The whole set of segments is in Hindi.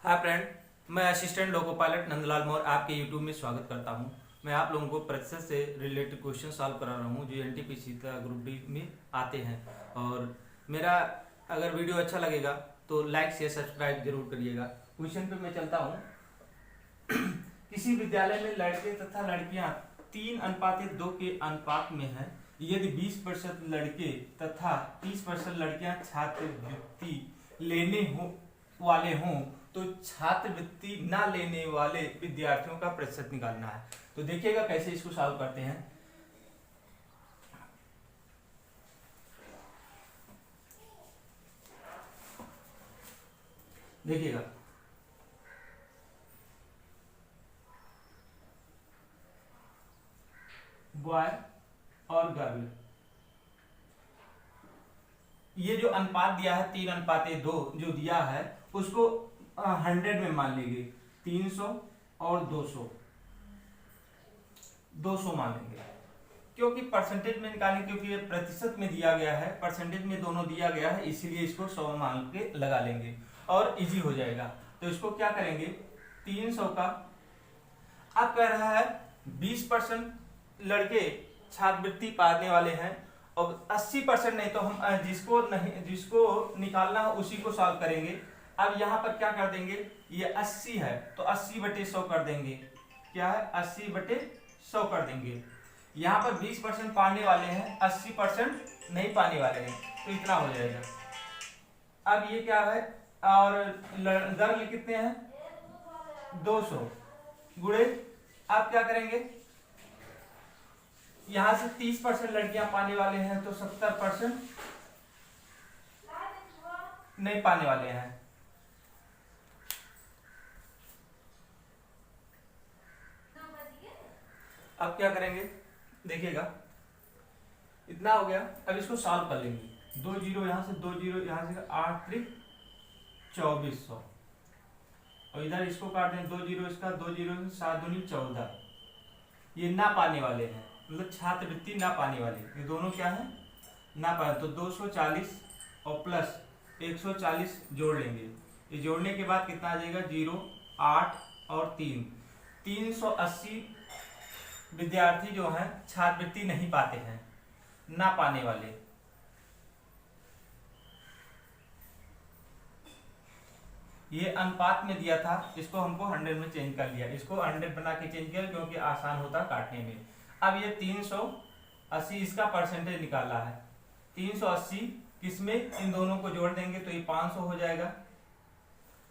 हाय फ्रेंड, मैं assistant loco pilot Nandlal Maurya आपके यूट्यूब में स्वागत करता हूं। मैं आप लोगों को प्रतिशत से रिलेटेड क्वेश्चन सॉल्व करा रहा हूं जो एनटीपीसी ग्रुप डी में आते हैं। और मेरा अगर वीडियो अच्छा लगेगा तो लाइक शेयर सब्सक्राइब जरूर करिएगा। क्वेश्चन पे मैं चलता हूं। किसी विद्यालय में लड़के तथा लड़कियां 3:2 के अनुपात में हैं। यदि 20% लड़के तथा 30% लड़कियां छात्रवृत्ति लेने वाले हों तो छात्रवृत्ति ना लेने वाले विद्यार्थियों का प्रतिशत निकालना है। तो देखिएगा कैसे इसको सॉल्व करते हैं। देखिएगा, बॉय और गर्ल, ये जो अनुपात दिया है 3:2 जो दिया है उसको 100 में मान लीजिए। 300 और 200 मान लेंगे, क्योंकि परसेंटेज में निकालेंगे, क्योंकि ये प्रतिशत में दिया गया है, परसेंटेज में दोनों दिया गया है, इसीलिए इसको 100 मान के लगा लेंगे और इजी हो जाएगा। तो इसको क्या करेंगे, 300 का अब कह रहा है 20% लड़के छात्रवृत्ति पाने वाले हैं और 80% नहीं, तो हम जिसको निकालना है उसी को सॉल्व करेंगे। अब यहाँ पर क्या कर देंगे, ये 80 है तो 80/100 कर देंगे। क्या है, 80/100 कर देंगे। यहाँ पर 20% पाने वाले हैं, 80% नहीं पाने वाले हैं, तो इतना हो जाएगा। अब ये क्या है, और गर्ल कितने हैं, 200 गुणे, अब क्या करेंगे, यहां से 30% लड़कियां पाने वाले हैं तो 70% नहीं पाने वाले हैं। अब क्या करेंगे, देखिएगा इतना हो गया। अब इसको सॉल्व कर लेंगे। 2 जीरो यहां से, 2 जीरो यहां से, 8 त्रिक 2400 और इधर इसको काट दें, 2 जीरो इसका, 2 जीरो 7 दूनी 14। ये ना पाने वाले हैं, मतलब छात्रवृत्ति ना पाने वाले, ये दोनों क्या है, ना पाने। तो 240 और प्लस 140 जोड़ लेंगे। ये जोड़ने के बाद कितना आ जाएगा, 0, 8 और 3, 380 विद्यार्थी जो हैं छात्रवृत्ति नहीं पाते हैं, ना पाने वाले। ये अनुपात में दिया था, इसको हमको 100 में चेंज कर लिया, इसको 100 बना के चेंज किया क्योंकि आसान होता काटने में। अब ये 380 इसका परसेंटेज निकाला है। 380 किसमें, इन दोनों को जोड़ देंगे तो ये 500 हो जाएगा।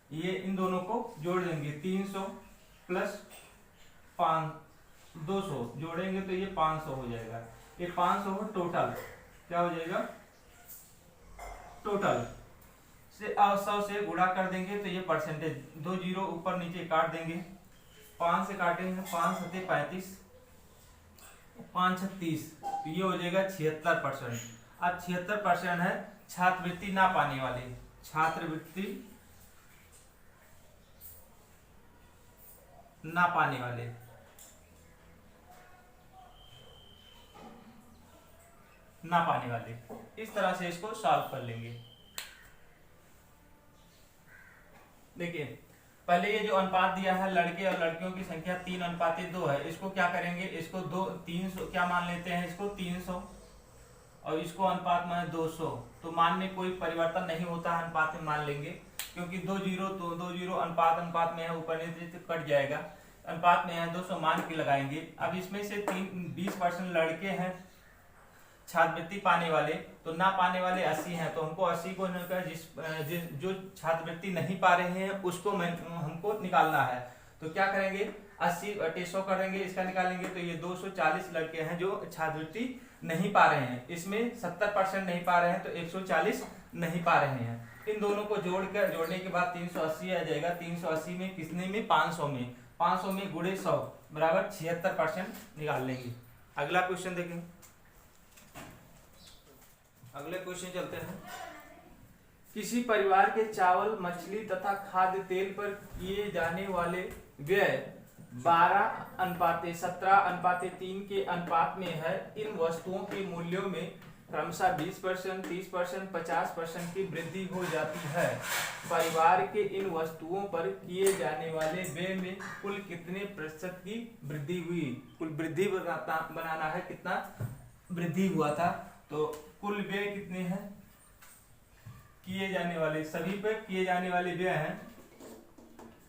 ये इन दोनों को जोड़ देंगे, 300 प्लस 200 जोड़ेंगे तो ये 500 हो जाएगा। ये 500 हो टोटल, क्या हो जाएगा, टोटल से 100 से गुणा कर देंगे तो ये परसेंटेज, 2 जीरो ऊपर नीचे काट देंगे, 5 से काटेंगे, 5 सत्ते 35, 5 36, तो ये हो जाएगा 76%। अब 76% है छात्रवृत्ति ना पाने वाले, छात्रवृत्ति ना पाने वाले। ना पाने वाले, इस तरह से इसको सॉल्व कर लेंगे। देखिए, पहले ये जो अनुपात दिया है लड़के और लड़कियों की संख्या 3:2 है, इसको क्या करेंगे, इसको 300 क्या मान लेते हैं, इसको 300 और इसको अनुपात में 200, तो मान में कोई परिवर्तन नहीं होता है, अनुपात में मान लेंगे, क्योंकि 2 जीरो तो 2 जीरो अनुपात में है, ऊपर नीचे तो कट जाएगा, अनुपात में है 200 मान के लगाएंगे। अब इसमें से 20% लड़के हैं छात्रवृत्ति पाने वाले, तो ना पाने वाले 80 हैं, तो हमको 80 को जो छात्रवृत्ति नहीं पा रहे हैं उसको हमको निकालना है। तो क्या करेंगे, 80/100 करेंगे, इसका निकालेंगे तो ये 240 लड़के हैं जो छात्रवृत्ति नहीं पा रहे हैं। इसमें 70% नहीं पा रहे हैं तो 140 नहीं पा रहे हैं। इन दोनों को जोड़ने के बाद 380 आ जाएगा। 380 में कितने में, 500 में, 500 में गुणे 100 बराबर 76% निकाल लेंगे। अगला क्वेश्चन देखेंगे। अगले क्वेश्चन चलते हैं। किसी परिवार के चावल, मछली तथा खाद्य तेल पर किए जाने वाले व्यय 12:17:3 के अनुपात में है। इन वस्तुओं के मूल्यों में क्रमशः 20%, 30%, 50% की वृद्धि हो जाती है। परिवार के इन वस्तुओं पर किए जाने वाले व्यय में कुल कितने प्रतिशत की वृद्धि हुई? कुल वृद्धि बनाना है, कितना वृद्धि हुआ था, तो कुल व्यय कितने हैं किए जाने वाले, सभी पे किए जाने वाले व्यय हैं।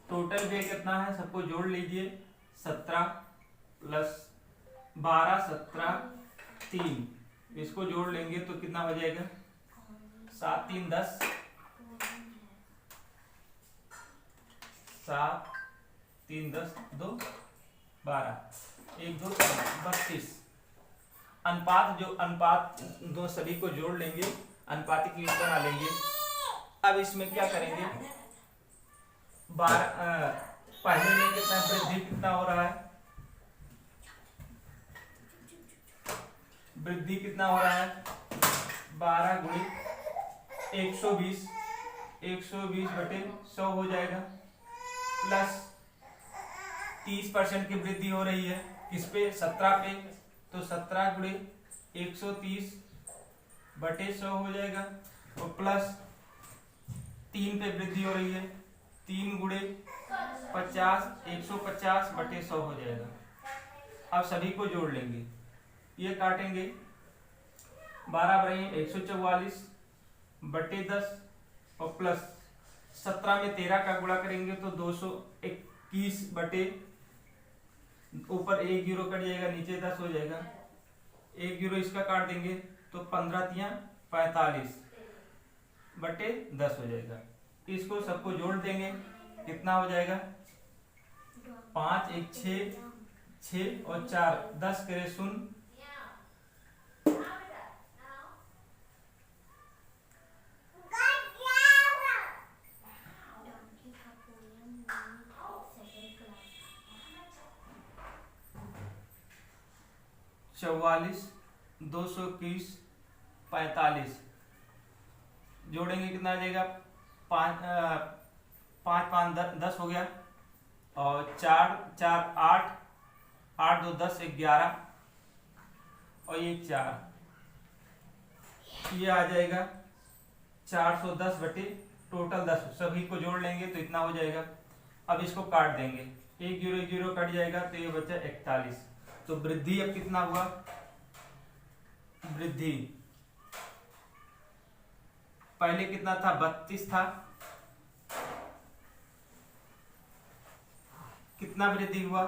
टोटल व्यय कितना है, सबको जोड़ लीजिए। 17 प्लस 12, 17, 3, इसको जोड़ लेंगे तो कितना हो जाएगा? 7 3 10, 7 3 10, 2 12, 1 2 32। अनुपात, जो अनुपात दो सभी को जोड़ लेंगे, अनुपातिक लिस्ट बना लेंगे। अब इसमें क्या करेंगे, 12 पहले में कितना वृद्धि कितना हो रहा है, वृद्धि कितना हो रहा है, 12 गुणित 120, 120 बटे 100 हो जाएगा, प्लस 30% की वृद्धि हो रही है किस पे, 17 पे, तो 17 गुणित 130 बटे 100 हो जाएगा, और प्लस 3 पे वृद्धि हो रही है, 3 गुणित 50, 150 बटे 100 हो जाएगा। अब सभी को जोड़ लेंगे, ये काटेंगे, 12 बराबर 144 बटे 10, और प्लस 17 में 13 का गुणा करेंगे तो 221 बटे, ऊपर 1 जीरो कट जाएगा, नीचे 10 हो जाएगा, 1 जीरो इसका काट देंगे तो 15 तियां 45 बटे 10 हो जाएगा। इसको सबको जोड़ देंगे, कितना हो जाएगा, 5 1 6, 6 और 4 10 करे शून्य, चौवालीस, 221, 45 जोड़ेंगे कितना आ जाएगा, 5 5 10 हो गया, और 4 4 8, 8 2 10, 11, और ये 4, ये आ जाएगा 410 बटे टोटल 10, सभी को जोड़ लेंगे तो इतना हो जाएगा। अब इसको काट देंगे, 1 जीरो 1 जीरो कट जाएगा तो ये बचा 41। तो वृद्धि अब कितना हुआ, वृद्धि पहले कितना था, 32 था, कितना वृद्धि हुआ,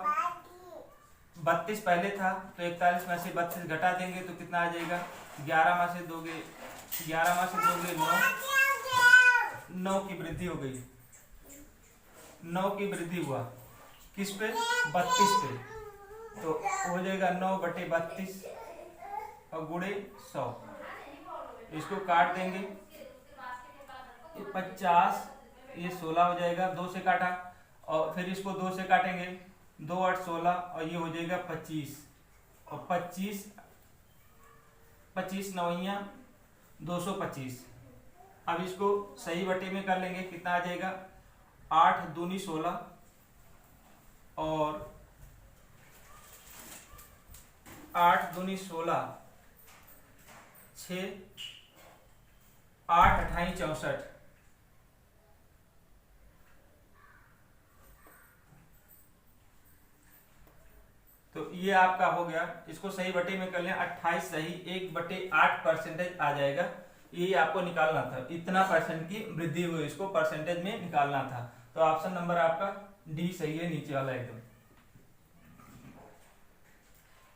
32 पहले था, तो 41 में से 32 घटा देंगे तो कितना आ जाएगा, 11 में से दोगे 9 की वृद्धि हो गई, 9 की वृद्धि हुआ, किस पे, 32 पे, तो हो जाएगा 9 बटे 32 और गुणे 100, इसको काट देंगे, 50, ये 16 हो जाएगा, 2 से काटा, और फिर इसको 2 से काटेंगे, 2 8 16, और ये हो जाएगा 25, और 25 25 नौइयां 225। अब इसको सही बटे में कर लेंगे, कितना आ जाएगा, 8 दूनी 16, और 8 दूनी 16, 6 8 अठाई 64, तो ये आपका हो गया। इसको सही बटे में कर लें, 28 सही 1/8% आ जाएगा, ये आपको निकालना था, इतना परसेंट की वृद्धि हुई, इसको परसेंटेज में निकालना था। तो ऑप्शन नंबर आपका डी सही है, नीचे वाला एकदम।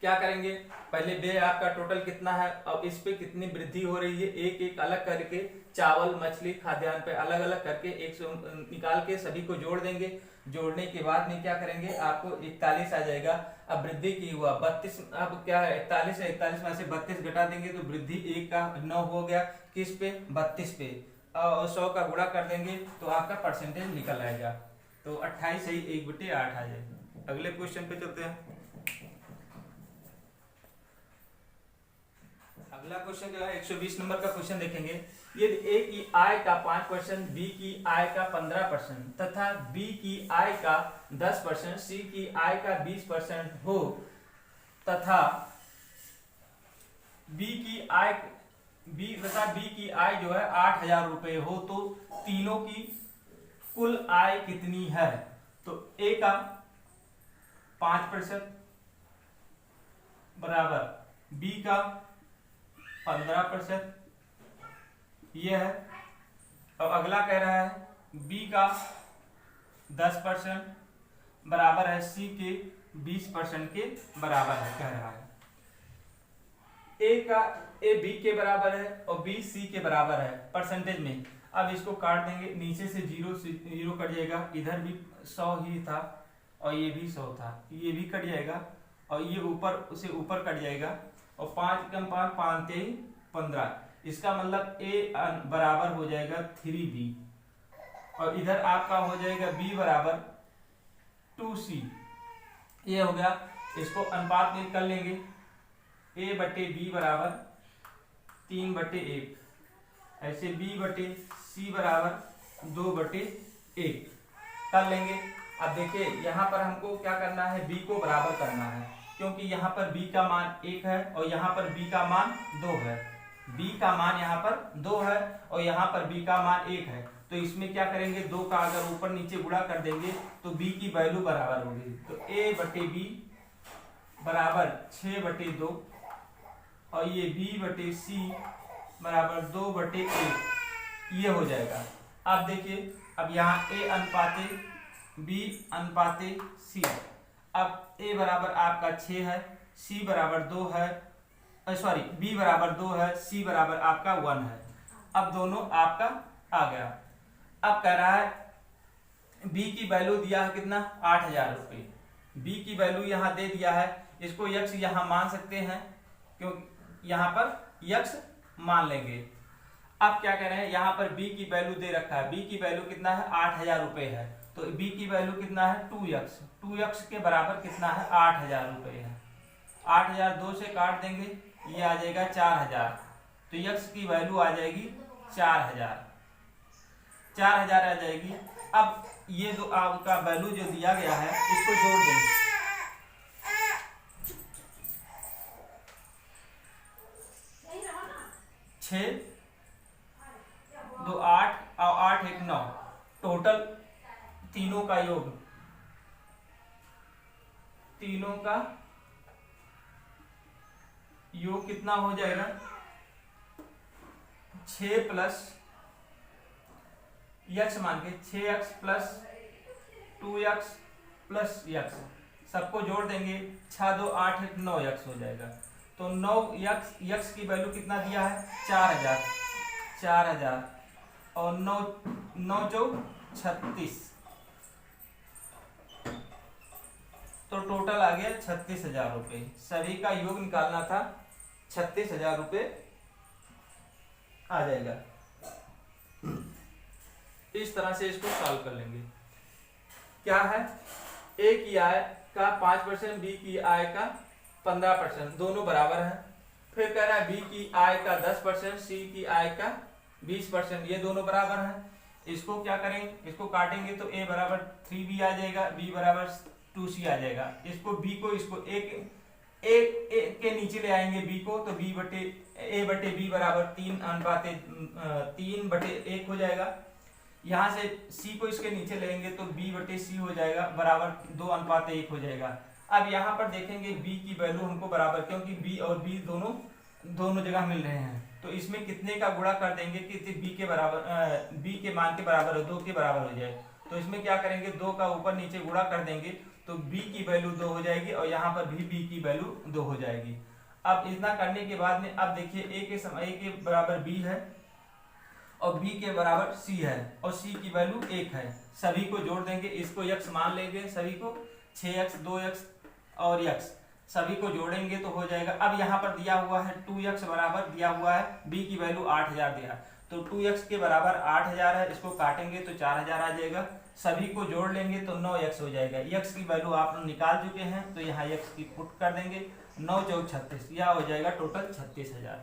क्या करेंगे, पहले व्यय आपका टोटल कितना है, अब इस पे कितनी वृद्धि हो रही है, एक एक अलग करके, चावल मछली खाद्यान्न पे अलग अलग करके 100 निकाल के सभी को जोड़ देंगे। जोड़ने के बाद में क्या करेंगे, आपको 41 आ जाएगा। अब वृद्धि की हुआ 32, अब क्या है 41 है, 41 में से 32 घटा देंगे तो वृद्धि 1 का 9 हो गया, किस पे, 32 पे, और 100 का गुणा कर देंगे तो आपका परसेंटेज निकल आएगा। तो 28 सही 1/8 आ जाएगा। अगले क्वेश्चन पे चलते हैं। अगला क्वेश्चन जो है 120 नंबर का क्वेश्चन देखेंगे। यदि ए की आय का 5%, बी की आय का 15% तथा बी की आय का 10%, सी की आय का 20% हो, तथा बी की आय बी की आय जो है 8,000 रुपए हो तो तीनों की कुल आय कितनी है? तो ए का 5% बराबर बी का 15%, ये है। अब अगला कह रहा है बी का 10% बराबर है सी के 20% के बराबर है, कह रहा है। ए बी के बराबर है और बी सी के बराबर है परसेंटेज में। अब इसको काट देंगे, नीचे से जीरो कट जाएगा, इधर भी 100 ही था और ये भी 100 था, ये भी कट जाएगा और ये ऊपर उसे ऊपर कट जाएगा और 5 कम 5 5 3 15, इसका मतलब ए बराबर हो जाएगा 3b और इधर आपका हो जाएगा b बराबर 2c। ये हो गया, इसको अनुपात में कर लेंगे, a बटे b बराबर 3/1, ऐसे b बटे c बराबर 2/1 कर लेंगे। अब देखिए यहाँ पर हमको क्या करना है, b को बराबर करना है, क्योंकि यहाँ पर b का मान 1 है और यहाँ पर b का मान 2 है। b का मान यहाँ पर 2 है और यहाँ पर b का मान 1 है, तो इसमें क्या करेंगे, 2 का अगर ऊपर नीचे गुणा कर देंगे तो b की वैल्यू बराबर होगी। तो a बटे b बराबर 6/2 और ये b बटे c बराबर 2/1, ये हो जाएगा। अब देखिए, अब यहाँ a अनुपाते b अनुपाते c, अब a बराबर आपका 6 है, c बराबर 2 है, सॉरी b बराबर 2 है, c बराबर आपका 1 है। अब दोनों आपका आ गया। अब कह रहा है b की वैल्यू दिया है कितना, 8,000 रुपये। b की वैल्यू यहाँ दे दिया है, इसको यक्ष यहाँ मान सकते हैं, क्योंकि यहाँ पर यक्ष मान लेंगे। अब क्या कह रहे हैं, यहाँ पर b की वैल्यू दे रखा है, b की वैल्यू कितना है, 8,000 रुपये है, तो b की वैल्यू कितना है, 2x, 2x के बराबर कितना है, 8,000 रुपये है। 8,000 2 से काट देंगे, ये आ जाएगा 4,000, तो x की वैल्यू आ जाएगी 4,000 आ जाएगी। अब ये जो आपका वैल्यू जो दिया गया है, इसको जोड़ देंगे, छः 2 8 और 8 1 9, टोटल तीनों का योग, तीनों का योग कितना हो जाएगा, 6 प्लस यक्स मान के 6x plus 2x plus x, सबको जोड़ देंगे, 6 2 8 1 9x हो जाएगा। तो 9x, यक्स की वैल्यू कितना दिया है, 4,000 और 9 9 चौक 36, तो टोटल आ गया 36,000 रुपये। सभी का योग निकालना था, 36,000 रुपये आ जाएगा। इस तरह से इसको सॉल्व कर लेंगे। क्या है, ए की आय का 5%, बी की आय का 15%, दोनों बराबर हैं। फिर कह रहा है बी की आय का 10%, सी की आय का 20%, ये दोनों बराबर हैं। इसको क्या करेंगे, इसको काटेंगे तो a बराबर 3b आ जाएगा, b बराबर 2c आ जाएगा। इसको b को इसको a के नीचे ले आएंगे b को, तो b बटे a बटे b बराबर 3/1 हो जाएगा। यहाँ से c को इसके नीचे लेंगे तो b बटे c हो जाएगा, बराबर 2/1 हो जाएगा। अब यहाँ पर देखेंगे b की वैल्यू हमको बराबर, क्योंकि b और b दोनों जगह मिल रहे हैं, तो इसमें कितने का गुणा कर देंगे कि b के बराबर, b के मान के बराबर हो, 2 के बराबर हो जाए। तो इसमें क्या करेंगे, 2 का ऊपर नीचे गुणा कर देंगे तो b की वैल्यू 2 हो जाएगी और यहाँ पर भी b की वैल्यू 2 हो जाएगी। अब इतना करने के बाद में अब देखिए a के बराबर b है और b के बराबर c है और c की वैल्यू 1 है। सभी को जोड़ देंगे, इसको x मान लेंगे, सभी को 6x 2x और x सभी को जोड़ेंगे तो हो जाएगा। अब यहाँ पर दिया हुआ है 2x बराबर दिया हुआ है, b की वैल्यू 8,000 दिया, तो 2x के बराबर 8,000 है, इसको काटेंगे तो 4,000 आ जाएगा। सभी को जोड़ लेंगे तो 9x हो जाएगा। x की वैल्यू आप निकाल चुके हैं, तो यहाँ x की पुट कर देंगे, 9 चौक 36, यह हो जाएगा टोटल 36,000।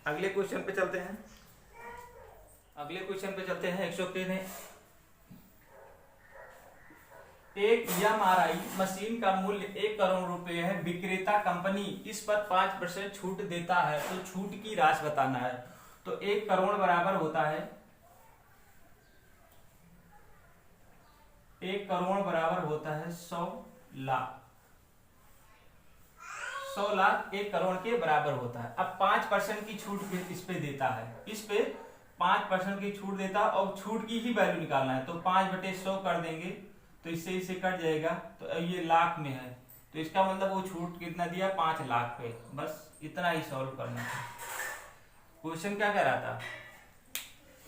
अगले क्वेश्चन पे चलते हैं। अगले क्वेश्चन पे चलते हैं 103 एक एमआरआई मशीन का मूल्य 1 करोड़ रुपए है, विक्रेता कंपनी इस पर 5% छूट देता है, तो छूट की राशि बताना है। तो 1 करोड़ बराबर होता है, 1 करोड़ बराबर होता है 100 लाख। 100 लाख 1 करोड़ के बराबर होता है। अब 5% की छूट इस पे देता है, इस पे 5% की छूट देता है और छूट की ही वैल्यू निकालना है। तो 5/100 कर देंगे तो इससे इसे कट जाएगा, तो ये लाख में है, तो इसका मतलब वो छूट कितना दिया, 5 लाख पे। बस इतना ही सॉल्व करना है। क्वेश्चन क्या कह रहा था,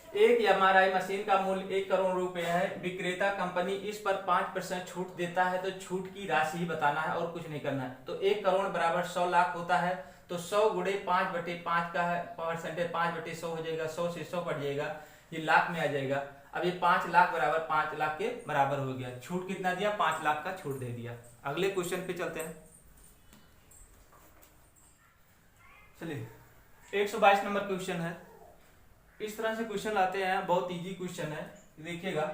एक एमआरआई मशीन का मूल्य 1 करोड़ रुपए है, विक्रेता कंपनी इस पर 5% छूट देता है, तो छूट की राशि ही बताना है और कुछ नहीं करना है। तो 1 करोड़ बराबर 100 लाख होता है, तो 100 गुणे 5/5 का है परसेंटेज, 5/100 हो जाएगा, 100 से 100 कट जाएगा, ये लाख में आ जाएगा। अब ये 5 लाख बराबर 5 लाख के बराबर हो गया। छूट कितना दिया, 5 लाख का छूट दे दिया। अगले क्वेश्चन पे चलते हैं। चलिए 122 नंबर क्वेश्चन है। इस तरह से क्वेश्चन आते हैं, बहुत इजी क्वेश्चन है, देखिएगा।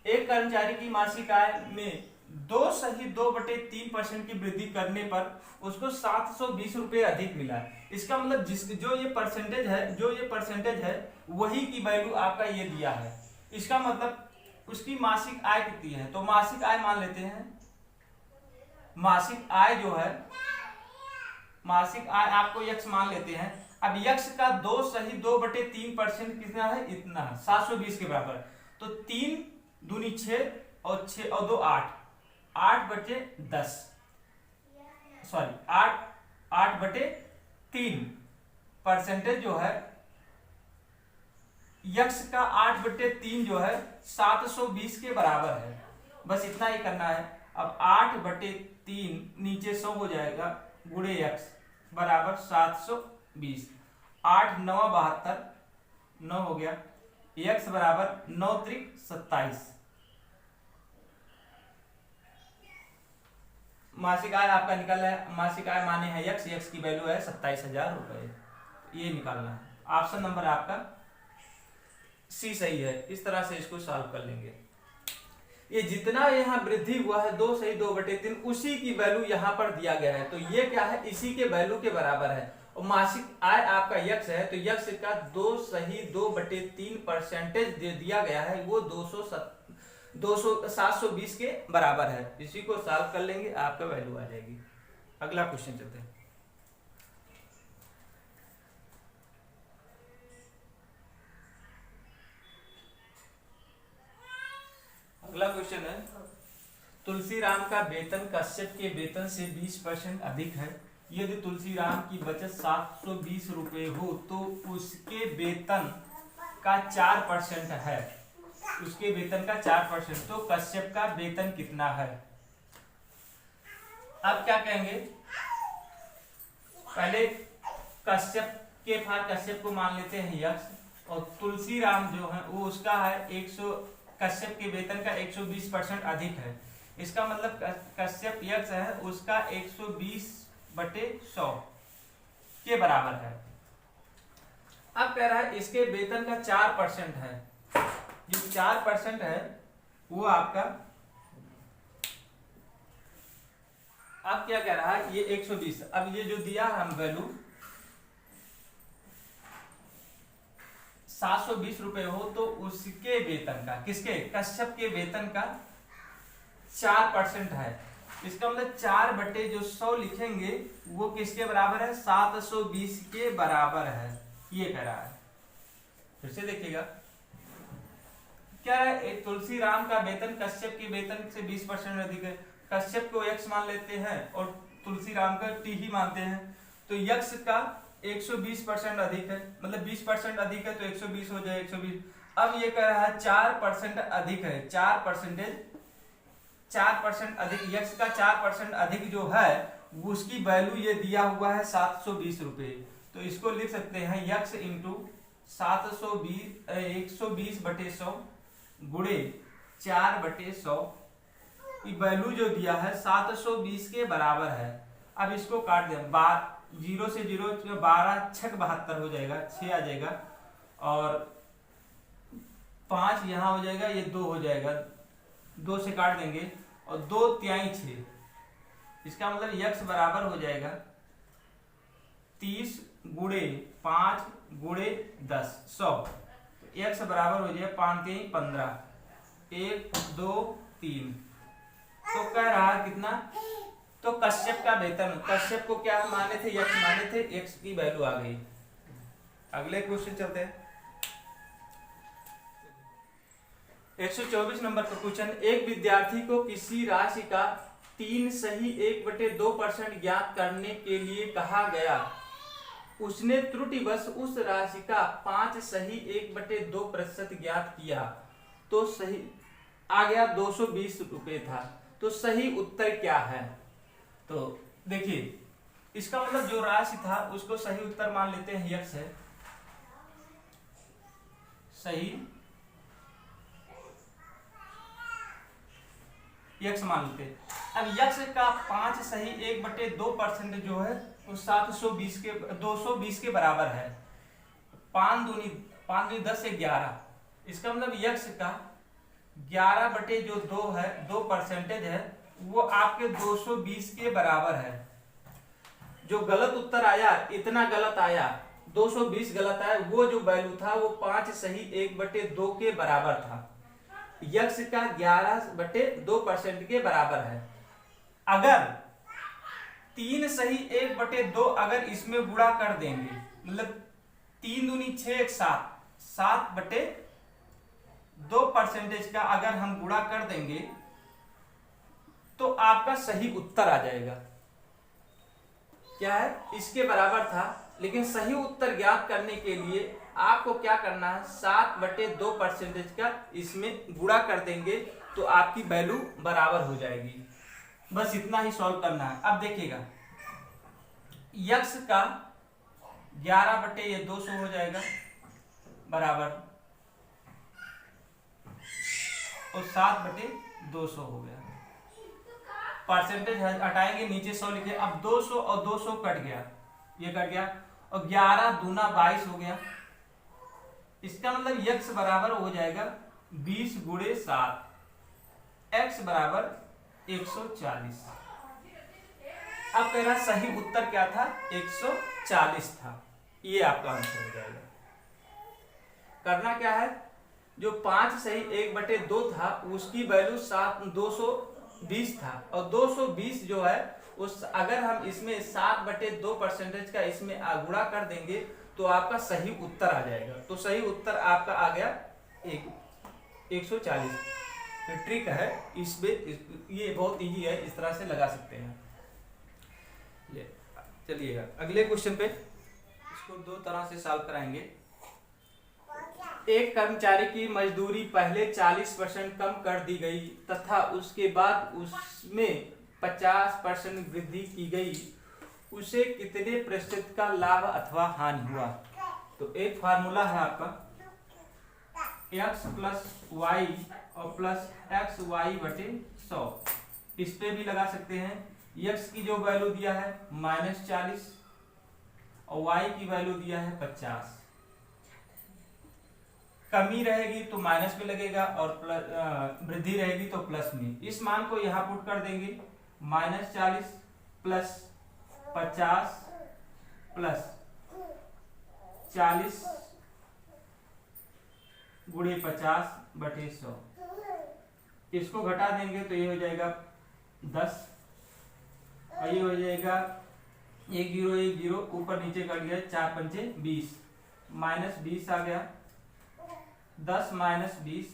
एक कर्मचारी की मासिक आय में 2.2/3% की वृद्धि करने पर उसको 720 रुपए अधिक मिला। इसका मतलब जो ये परसेंटेज है वही की वैल्यू आपका ये दिया है। इसका मतलब उसकी मासिक आय कितनी है, तो मासिक आय मान लेते हैं। मासिक आय जो है, मासिक आय आपको यक्स मान लेते हैं। अब यक्स का 2.2/3% कितना है, इतना है 720 के बराबर। तो 3 दूनी 6 और 6 और 2 8, 8/10 सॉरी 8/3 परसेंटेज जो है यक्स का 8/3 जो है 720 के बराबर है। बस इतना ही करना है। अब 8/3 नीचे 100 हो जाएगा, गुणे यक्स बराबर 720, 8 9 72, 9 हो गया, यक्स बराबर 9 त्रिक 27। मासिक आय आपका निकल है, मासिक आय माने है यक्स, यक्स की वैल्यू है 27,000 रुपए, ये निकालना है। ऑप्शन नंबर आपका सी सही है। इस तरह से इसको सॉल्व कर लेंगे। ये जितना यहाँ वृद्धि हुआ है 2.2/3, उसी की वैल्यू यहाँ पर दिया गया है, तो ये क्या है, इसी के वैल्यू के बराबर है। और मासिक आय आपका यक्स है, तो यक्स का 2.2/3 परसेंटेज दे दिया गया है, वो 720 के बराबर है। इसी को सॉल्व कर लेंगे, आपका वैल्यू आ जाएगी। अगला क्वेश्चन चलते हैं। अगला क्वेश्चन है, तुलसीराम का वेतन कश्यप के वेतन से 20% अधिक है। यदि तुलसीराम की बचत 720 रुपए हो तो उसके वेतन का 4% है, उसके वेतन का 4%, तो कश्यप का वेतन कितना है। अब क्या कहेंगे, पहले कश्यप को मान लेते हैं यक्स, और तुलसीराम जो है वो उसका है कश्यप के वेतन का 120% अधिक है। इसका मतलब कश्यप यक्स है, उसका 120/100 के बराबर है। अब कह रहा है इसके वेतन का 4% है, जो 4% है वो आपका, अब क्या कह रहा है, ये 120, अब ये जो दिया है हम वैल्यू 720 रुपए हो, तो उसके वेतन का, किसके, कश्यप के वेतन का 4% है। इसका मतलब 4/100 लिखेंगे, वो किसके बराबर है, 720 के बराबर है, ये कह रहा है। फिर से देखिएगा, क्या है, तुलसीराम का वेतन कश्यप के वेतन से 20% अधिक है। कश्यप को x मान लेते हैं और तुलसीराम का t ही मानते हैं, तो यक्स का 120% अधिक है, मतलब 20% अधिक है, तो 120 हो जाए 120। अब ये कह रहा है 4% अधिक है, 4% अधिक, यक्स का 4% अधिक जो है उसकी वैल्यू ये दिया हुआ है 720 रुपए। तो इसको लिख सकते हैं यक्स इंटू 120/100 गुणे 4/100, वैल्यू जो दिया है 720 के बराबर है। अब इसको काट दें, 0 से 0 12 6 72 हो जाएगा, 6 आ जाएगा, और 5 यहाँ हो जाएगा, ये 2 हो जाएगा, 2 से काट देंगे और 2/3 6। इसका मतलब x बराबर हो जाएगा 30 गुणे 5 गुणे 10 100। x बराबर हो जाएगा 5×3 15, 1 2 3। तो कह रहा है कितना, तो कश्यप का वेतन, कश्यप को क्या माने थे, x माने थे, x की वैल्यू आ गई। अगले क्वेश्चन चलते हैं। 124 नंबर का क्वेश्चन, एक विद्यार्थी को किसी राशि का 3 सही 1/2% ज्ञात करने के लिए कहा गया। उसने त्रुटिवश उस राशि का 5 सही 1/2% ज्ञात किया, तो सही आ गया 220 रुपये था। तो सही उत्तर क्या है? तो देखिए, इसका मतलब जो राशि था उसको सही उत्तर मान लेते हैं x है, सही x मान लेते हैं। अब x का 5 सही 1/2% जो है वो 220 के बराबर है। 5 दूनी 10 से 11। इसका मतलब x का 11/2 है, 2% है, वो आपके 220 के बराबर है। जो गलत उत्तर आया, इतना गलत आया, 220 गलत आया, वो जो वैल्यू था वो 5 सही 1/2 के बराबर था। x का 11/2% के बराबर है। अगर 3 सही 1/2 अगर इसमें गुणा कर देंगे, मतलब 3 दूनी 6 1 7, 7/2% का अगर हम गुणा कर देंगे तो आपका सही उत्तर आ जाएगा। क्या है? इसके बराबर था, लेकिन सही उत्तर ज्ञात करने के लिए आपको क्या करना है, 7/2% का इसमें गुणा कर देंगे तो आपकी वैल्यू बराबर हो जाएगी। बस इतना ही सॉल्व करना है। अब देखिएगा, x का 11/200 हो जाएगा बराबर, और 7/200 हो गया। परसेंटेज हटाएंगे, नीचे 100 लिखे। अब 200 और 200 कट गया, ये कट गया, और 11 दूना 22 हो गया। इसका मतलब x बराबर हो जाएगा 20 गुणे 7, x बराबर 140। अब कह रहा सही उत्तर क्या था, 140 था। ये आपका आंसर हो जाएगा। करना क्या है, जो 5 सही 1/2 था उसकी वैल्यू 220 था, और 220 जो है उस अगर हम इसमें 7/2% का इसमें गुणा कर देंगे तो आपका सही उत्तर आ जाएगा। तो सही उत्तर आपका आ गया 140। ट्रिक है इसमें, ये बहुत इजी है, इस तरह से लगा सकते हैं। चलिएगा अगले क्वेश्चन पे, इसको दो तरह से सॉल्व कराएंगे। एक कर्मचारी की मजदूरी पहले 40% कम कर दी गई तथा उसके बाद उसमें 50% वृद्धि की गई, उसे कितने प्रतिशत का लाभ अथवा हानि हुआ? तो एक फार्मूला है आपका, x प्लस वाई और प्लस XY/100। इस पे भी लगा सकते हैं। x की जो वैल्यू दिया है -40 और y की वैल्यू दिया है 50। कमी रहेगी तो माइनस में लगेगा और वृद्धि रहेगी तो प्लस में। इस मान को यहां पुट कर देंगे, -40 प्लस 50 प्लस 40 गुणे 50/100। इसको घटा देंगे तो ये हो जाएगा 10, और ये हो जाएगा 1 0 1 0, ऊपर नीचे कट गया, 4 पंचे 20, -20 आ गया। 10 - 20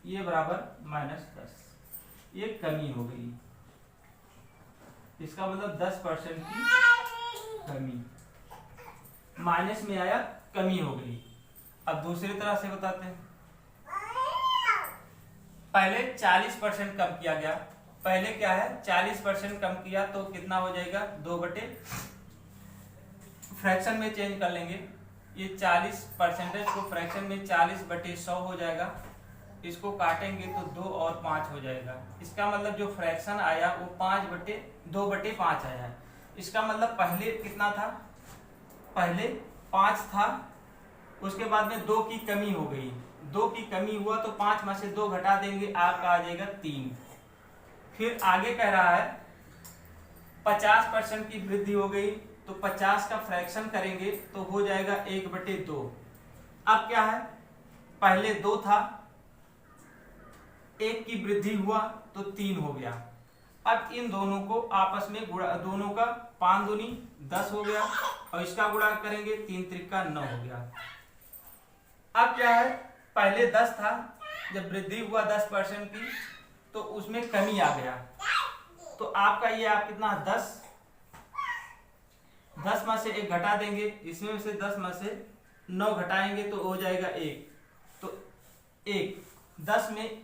ये बराबर -10। ये कमी हो गई, इसका मतलब 10% की कमी, माइनस में आया, कमी हो गई। अब दूसरी तरह से बताते हैं। पहले 40% कम किया गया, पहले क्या है 40% कम किया तो कितना हो जाएगा, 2 बटे, फ्रैक्शन में चेंज कर लेंगे। ये 40% को फ्रैक्शन में 40/100 हो जाएगा। इसको काटेंगे तो 2 और 5 हो जाएगा। इसका मतलब जो फ्रैक्शन आया वो 2/5 आया है। इसका मतलब पहले कितना था, पहले 5 था, उसके बाद में 2 की कमी हो गई, 2 की कमी हुआ तो 5 में से 2 घटा देंगे, आपका आ जाएगा 3। फिर आगे कह रहा है 50% की वृद्धि हो गई, तो 50 का फ्रैक्शन करेंगे तो हो जाएगा 1/2। अब क्या है, पहले 2 था, 1 की वृद्धि हुआ तो 3 हो गया। अब इन दोनों को आपस में गुणा, दोनों का 5 दूनी 10 हो गया, और इसका गुणा करेंगे 3 त्रिका 9 हो गया। अब क्या है, पहले 10 था, जब वृद्धि हुआ 10% की तो उसमें कमी आ गया, तो आपका ये आप कितना 10 में से 1 घटा देंगे, इसमें से 10 में से 9 घटाएंगे तो हो जाएगा 1। तो 1 10 में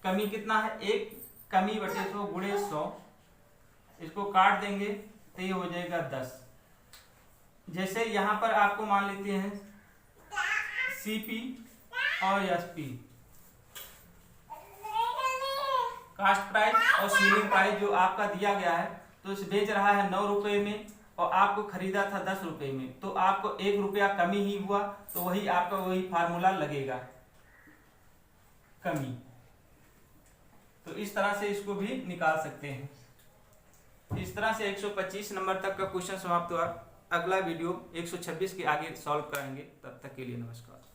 कमी कितना है, 1 कमी बटे 100 गुणे 100, इसको काट देंगे तो ये हो जाएगा 10। जैसे यहां पर आपको मान लेते हैं सीपी और एसपी, कास्ट प्राइस और सीलिंग प्राइस जो आपका दिया गया है, तो इसे बेच रहा है 9 रुपए में और आपको खरीदा था 10 रुपए में, तो आपको 1 रुपया कमी ही हुआ, तो वही आपका वही फार्मूला लगेगा, कमी। तो इस तरह से इसको भी निकाल सकते हैं। इस तरह से 125 नंबर तक का क्वेश्चन समाप्त हुआ। अगला वीडियो 126 के आगे सॉल्व कराएंगे। तब तक के लिए नमस्कार।